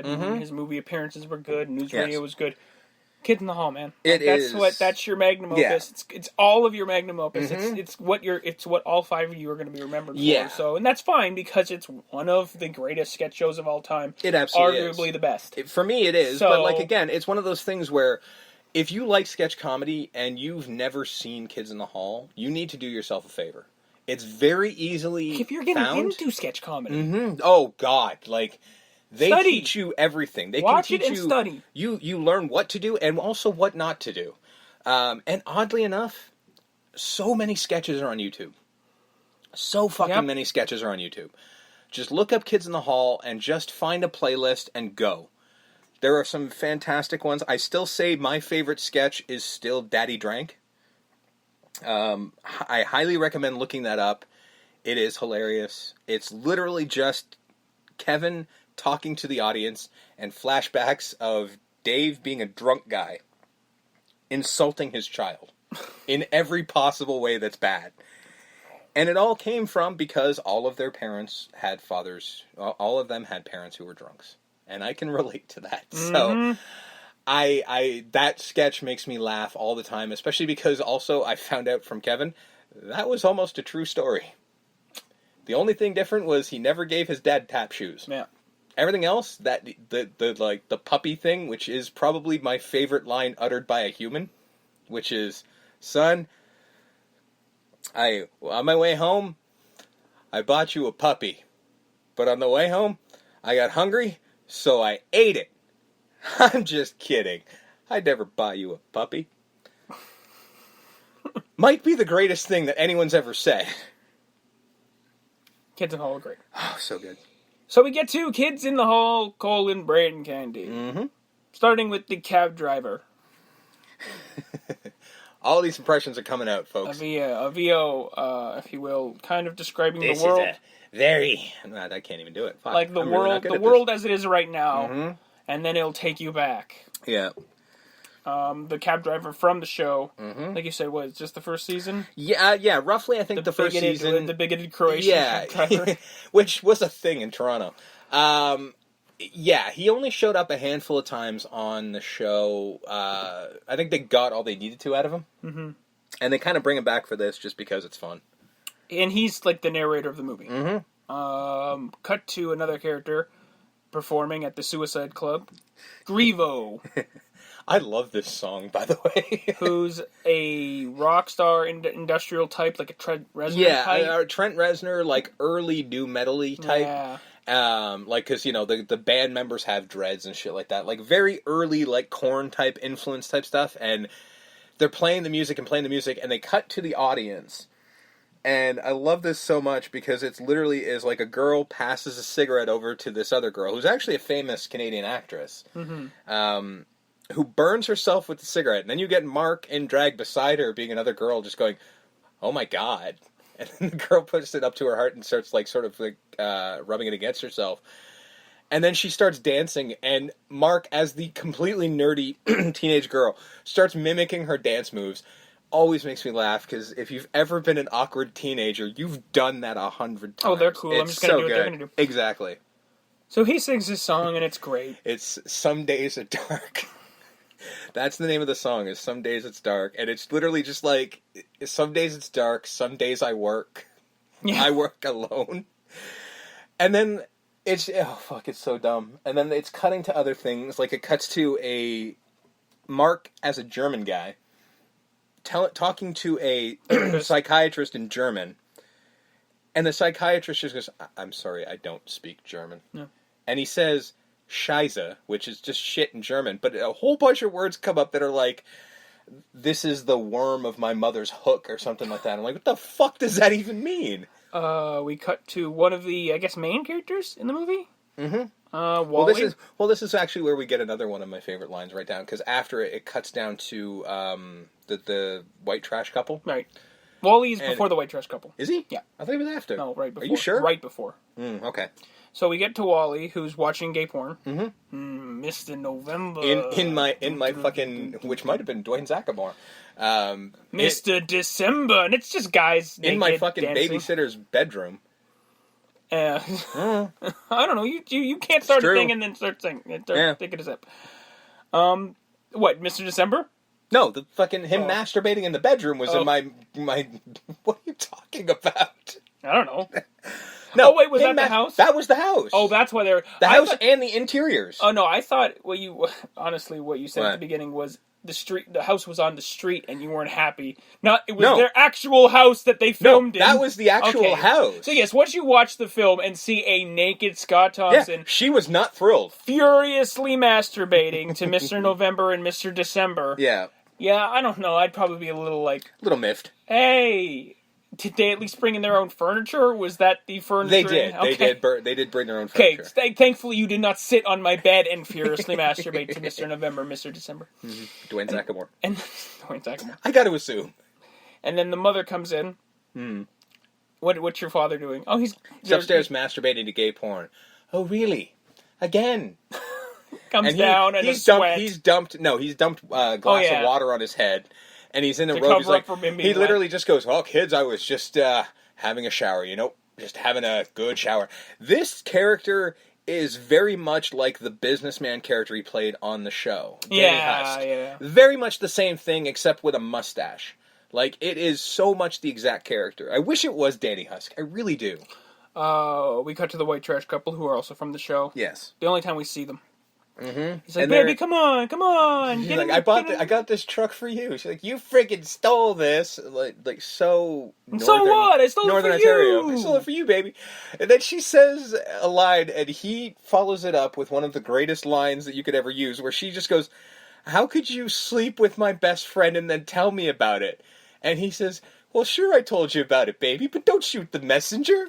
good. And his movie appearances were good. News radio was good. Kids in the Hall, man. That's your magnum opus. It's all of your magnum opus. It's what all 5 of you are going to be remembered for. So, and that's fine because it's one of the greatest sketch shows of all time. It absolutely arguably is. the best. For me, it is. But like again, it's one of those things where if you like sketch comedy and you've never seen Kids in the Hall, you need to do yourself a favor. It's very easily if you're getting into sketch comedy. Oh God, like. They study. teach you everything. They Watch can teach it and you. Study. You learn what to do and also what not to do. And oddly enough, so many sketches are on YouTube. So fucking many sketches are on YouTube. Just look up Kids in the Hall and just find a playlist and go. There are some fantastic ones. I still say my favorite sketch is still Daddy Drank. I highly recommend looking that up. It is hilarious. It's literally just Kevin talking to the audience and flashbacks of Dave being a drunk guy insulting his child in every possible way that's bad. And it all came from because all of their parents had fathers, all of them had parents who were drunks. And I can relate to that. So I that sketch makes me laugh all the time, especially because also I found out from Kevin that was almost a true story. The only thing different was he never gave his dad tap shoes. Yeah. Everything else, that the puppy thing, which is probably my favorite line uttered by a human, which is, "Son, on my way home, I bought you a puppy, but on the way home, I got hungry, so I ate it." I'm just kidding. I'd never buy you a puppy. Might be the greatest thing that anyone's ever said. Kids in the Hall are great. Oh, so good. So we get to Kids in the Hall, bread and candy. Starting with the cab driver. All these impressions are coming out, folks. A VO, if you will, kind of describing this the world. Is a very... I can't even do it. Fuck. Like the world as it is right now. And then it'll take you back. Yeah. The cab driver from the show, like you said, was just the first season? Yeah, roughly I think the first season. The bigoted Croatian cab driver. Which was a thing in Toronto. He only showed up a handful of times on the show. I think they got all they needed to out of him. And they kind of bring him back for this just because it's fun. And he's like the narrator of the movie. Cut to another character performing at the Suicide Club. Grievo. I love this song, by the way. Who's a rock star industrial type, like a Trent Reznor type? Yeah, Trent Reznor, like early new metal-y type. Yeah. Like, because, you know, the band members have dreads and shit like that. Like, very early, like, Korn type influence type stuff. And they're playing the music, and they cut to the audience. And I love this so much because it's literally is like a girl passes a cigarette over to this other girl, who's actually a famous Canadian actress. Who burns herself with the cigarette. And then you get Mark in drag beside her, being another girl, just going, "Oh my God." And then the girl puts it up to her heart and starts, like, sort of, like, rubbing it against herself. And then she starts dancing, and Mark, as the completely nerdy teenage girl, starts mimicking her dance moves. Always makes me laugh, because if you've ever been an awkward teenager, you've done that 100 times. Oh, they're cool. I'm just going to do what they're going to do. Exactly. So he sings this song, and it's great. It's Some Days Are Dark. That's the name of the song, is Some Days It's Dark. And it's literally just like, some days it's dark, some days I work. Yeah. I work alone. And then it's so dumb. And then it's cutting to other things. Like, it cuts to a Mark as a German guy talking to a psychiatrist in German. And the psychiatrist just goes, "I'm sorry, I don't speak German." No. And he says, "Scheiße," which is just shit in German, but a whole bunch of words come up that are like, "This is the worm of my mother's hook," or something like that. I'm like, what the fuck does that even mean? We cut to one of the, I guess, main characters in the movie? Wally? Well, this is actually where we get another one of my favorite lines right down, because after it cuts down to the white trash couple. Right. Wally's before the white trash couple. Is he? Yeah. I thought he was after. No, right before. Are you sure? Right before. Okay. So we get to Wally, who's watching gay porn. Mr. November. In my fucking, which might have been Dwayne Zachamore. Mr. December, and it's just guys naked, in my fucking dancing. babysitter's bedroom. I don't know. You can't start a thing and then start singing. Take it a sip. What, Mr. December? No, the fucking him masturbating in the bedroom was in my. What are you talking about? I don't know. No, wait, was that the house? That was the house. Oh, that's why they're the house and the interiors. Oh no, I thought what you said at the beginning was the street. The house was on the street, and you weren't happy. It was their actual house that they filmed in. That was the actual house. So yes, once you watch the film and see a naked Scott Thompson, she was not thrilled, furiously masturbating to Mr. November and Mr. December. Yeah, I don't know. I'd probably be a little miffed. Hey. Did they at least bring in their own furniture? Was that the furniture? They did. Okay. They did bring their own furniture. Okay, thankfully you did not sit on my bed and furiously masturbate to Mr. November, Mr. December. Mm-hmm. Dwayne Zachamore. Dwayne Zachamore. I got to assume. And then the mother comes in. What's your father doing? Oh, he's upstairs masturbating to gay porn. Oh, really? Again? Comes down and he's dumped. He's dumped a glass of water on his head. And he's in a robe. He's like, he literally just goes, "Oh, kids, I was just having a shower. Just having a good shower." This character is very much like the businessman character he played on the show. Danny Husk. Yeah. Very much the same thing, except with a mustache. Like, it is so much the exact character. I wish it was Danny Husk. I really do. We cut to the white trash couple who are also from the show. Yes. The only time we see them. Mm-hmm. He's like, "Baby, come on!" He's like, "I got this truck for you." She's like, "You freaking stole this!" Like so. So what? I stole Northern it for Ontario. you. I stole it for you, baby. And then she says a line, and he follows it up with one of the greatest lines that you could ever use, where she just goes, "How could you sleep with my best friend and then tell me about it?" And he says, "Well, sure, I told you about it, baby, but don't shoot the messenger."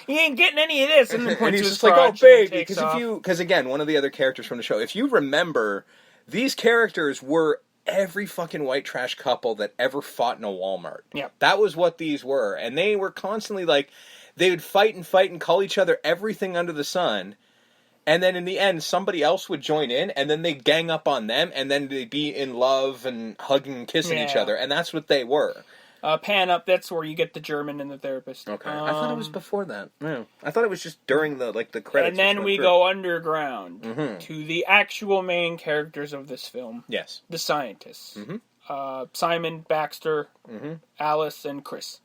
He ain't getting any of this. And he's just like, "Oh, baby." Because again, one of the other characters from the show, if you remember, these characters were every fucking white trash couple that ever fought in a Walmart. Yeah. That was what these were. And they were constantly like, they would fight and call each other everything under the sun. And then in the end, somebody else would join in, and then they'd gang up on them, and then they'd be in love and hugging and kissing each other. And that's what they were. Pan up, that's where you get the German and the therapist. Okay. I thought it was before that. No. I thought it was just during the credits. And then we go underground to the actual main characters of this film. Yes. The scientists. Simon, Baxter, Alice, and Chris.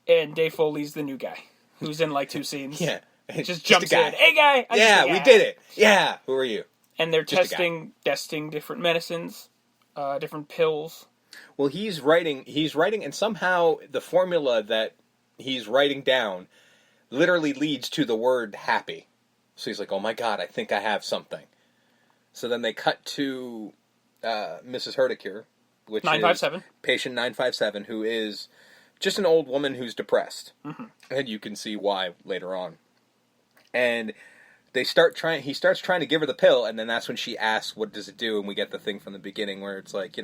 And Dave Foley's the new guy, who's in 2 scenes. Yeah. Just jumps in. "Hey, guy!" We did it. Yeah. Who are you? And they're testing different medicines, different pills. Well, he's writing, and somehow the formula that he's writing down literally leads to the word happy. So he's like, "Oh my God, I think I have something." So then they cut to Mrs. Herdecure, which 957. is patient 957, who is just an old woman who's depressed. And you can see why later on. And he starts trying to give her the pill, and then that's when she asks, "What does it do?" And we get the thing from the beginning where it's like,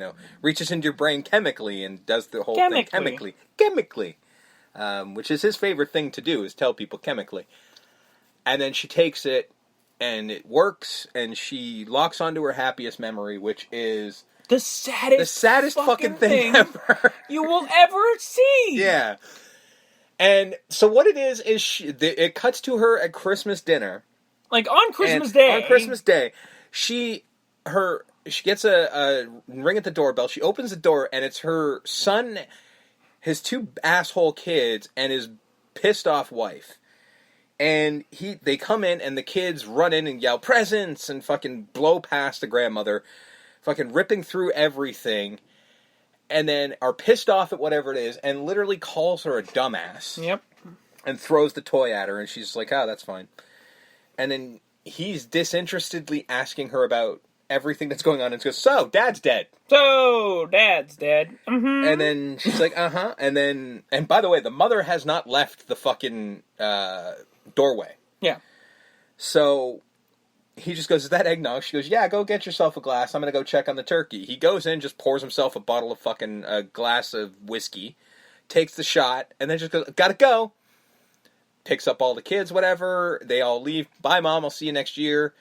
reaches into your brain chemically and does the whole thing chemically. Which is his favorite thing to do, is tell people chemically. And then she takes it, and it works, and she locks onto her happiest memory, which is the saddest fucking thing ever you will ever see. Yeah. And so what it is it cuts to her at Christmas dinner. On Christmas Day. On Christmas Day, she gets a ring at the doorbell. She opens the door, and it's her son, his 2 asshole kids, and his pissed off wife. And they come in, and the kids run in and yell presents and fucking blow past the grandmother, fucking ripping through everything, and then are pissed off at whatever it is, and literally calls her a dumbass. Yep. And throws the toy at her, and she's like, "Oh, that's fine." And then he's disinterestedly asking her about everything that's going on, and she goes, "So, Dad's dead." Mm-hmm. And then she's like, "Uh-huh." And by the way, the mother has not left the fucking doorway. Yeah. So he just goes, "Is that eggnog?" She goes, "Yeah, go get yourself a glass. I'm going to go check on the turkey." He goes in, just pours himself a glass of whiskey, takes the shot, and then just goes, "Gotta go." Picks up all the kids, whatever. They all leave. "Bye, Mom. I'll see you next year."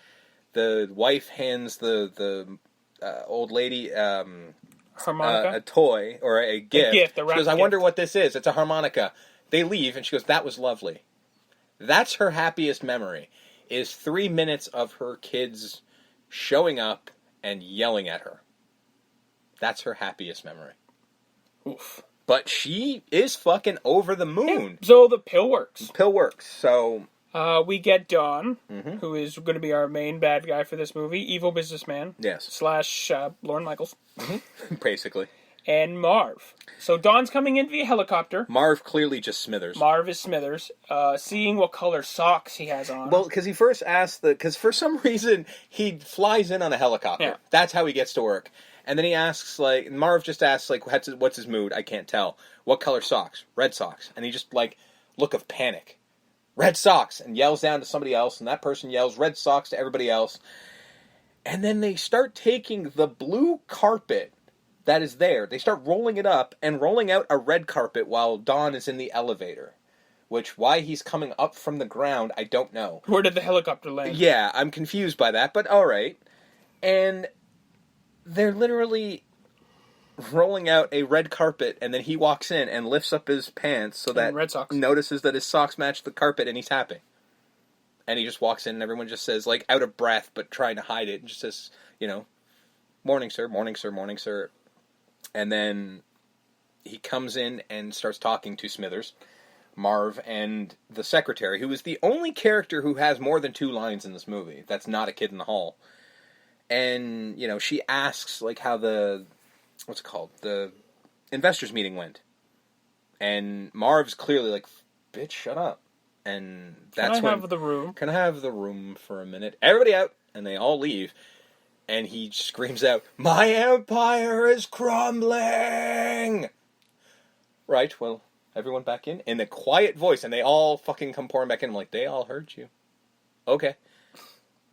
The wife hands the old lady a toy or a gift. She goes, "I wonder what this is." "It's a harmonica." They leave, and she goes, "That was lovely." That's her happiest memory, is 3 minutes of her kids showing up and yelling at her. That's her happiest memory. Oof. But she is fucking over the moon. Yeah, so the pill works. So... we get Don, who is going to be our main bad guy for this movie, evil businessman. Yes. / Lorne Michaels. Basically. And Marv. So Don's coming in via helicopter. Marv clearly just Smithers. Marv is Smithers. Seeing what color socks he has on. Well, because he first asked because for some reason he flies in on a helicopter. Yeah. That's how he gets to work. And then he asks, Marv just asks, what's his mood? I can't tell. What color socks? Red socks. And he just, look of panic. Red socks, and yells down to somebody else, and that person yells red socks to everybody else. And then they start taking the blue carpet that is there. They start rolling it up and rolling out a red carpet while Don is in the elevator. Which, why he's coming up from the ground, I don't know. Where did the helicopter land? Yeah, I'm confused by that, but alright. And they're literally rolling out a red carpet, and then he walks in and lifts up his pants so that red socks. Notices that his socks match the carpet, and he's happy. And he just walks in, and everyone just says, out of breath, but trying to hide it, and just says, morning, sir, morning, sir, morning, sir. And then he comes in and starts talking to Smithers, Marv, and the secretary, who is the only character who has more than 2 lines in this movie. That's not a kid in the hall. And, she asks, how the... what's it called? The investors meeting went. And Marv's clearly bitch, shut up. And that's Can I have the room? Can I have the room for a minute? Everybody out! And they all leave. And he screams out, my empire is crumbling! Right, well, everyone back in a quiet voice, and they all fucking come pouring back in. I'm like, they all heard you. Okay.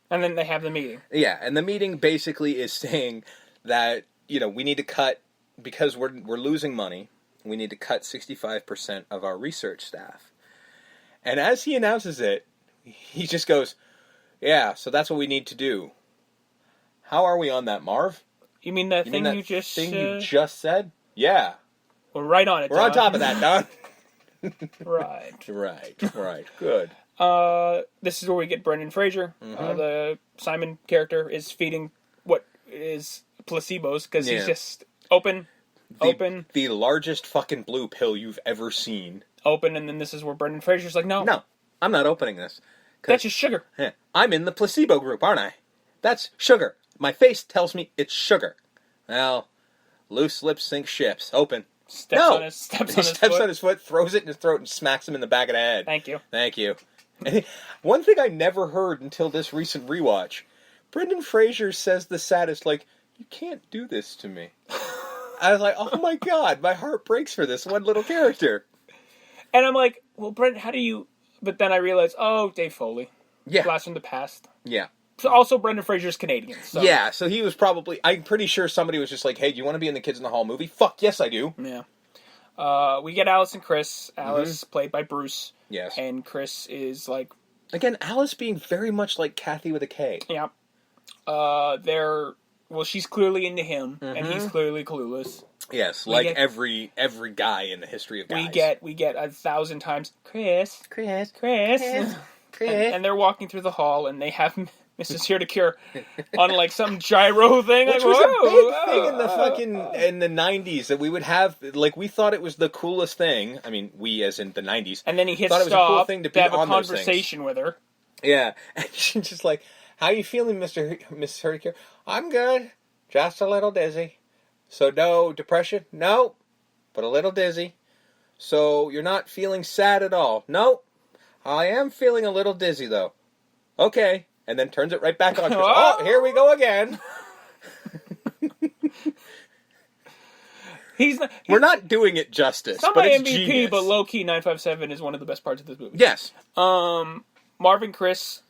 And then they have the meeting. Yeah, and the meeting basically is saying that, we need to cut, because we're losing money, we need to cut 65% of our research staff. And as he announces it, he just goes, yeah, so that's what we need to do. How are we on that, Marv? You mean that thing you just said? Yeah. We're right on it, We're on top of that, Don. Right. Good. This is where we get Brendan Fraser. The Simon character is feeding what is placebos, because he's just open. The largest fucking blue pill you've ever seen. Open, and then this is where Brendan Fraser's like, no, I'm not opening this. That's just sugar. I'm in the placebo group, aren't I? That's sugar. My face tells me it's sugar. Well, loose lips sink ships. Open. Steps on his foot, throws it in his throat, and smacks him in the back of the head. Thank you. One thing I never heard until this recent rewatch, Brendan Fraser says the saddest, you can't do this to me. I was like, oh my god, my heart breaks for this one little character. And I'm like, well, Brent, how do you... But then I realized, Dave Foley. Yeah. Blast from the past. Yeah. So also, Brendan Fraser's Canadian. So. Yeah, so he was probably... I'm pretty sure somebody was just like, hey, do you want to be in the Kids in the Hall movie? Fuck, yes, I do. Yeah. We get Alice and Chris. Alice, played by Bruce. Yes. And Chris is Again, Alice being very much like Kathy with a K. Yeah. She's clearly into him, and he's clearly clueless. Yes, every guy in the history of guys. We get 1,000 times, Chris. And they're walking through the hall, and they have Mrs. Here to Cure on some gyro thing. Which was a big thing in the fucking in the 90s that we would have. We thought it was the coolest thing. I mean, we as in the 90s. And then he hits stop, it was a cool thing to have a conversation with her. Yeah, and she's just like, "How you feeling, Miss Here to Cure?" I'm good, just a little dizzy. So no depression, no, but a little dizzy. So you're not feeling sad at all? No, I am feeling a little dizzy though. Okay. And then turns it right back on. Oh, here we go again. We're not doing it justice. It's not my MVP, genius. But low-key 957 is one of the best parts of this movie. Yes. Marv and Chris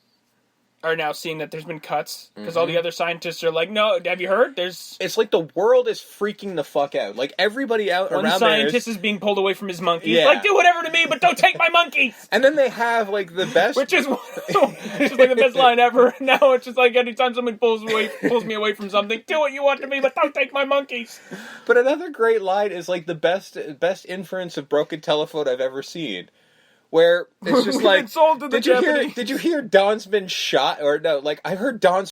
are now seeing that there's been cuts, because all the other scientists are like, no, have you heard? It's like the world is freaking the fuck out. Everybody around there. One scientist is being pulled away from his monkeys. Yeah. Do whatever to me, but don't take my monkeys! And then they have, the best... Which is the best line ever. Now it's just anytime someone pulls me away from something, do what you want to me, but don't take my monkeys! But another great line is, the best inference of broken telephone I've ever seen. where it's just like, sold to the did you hear Don's been shot? Or no, like, I heard Don's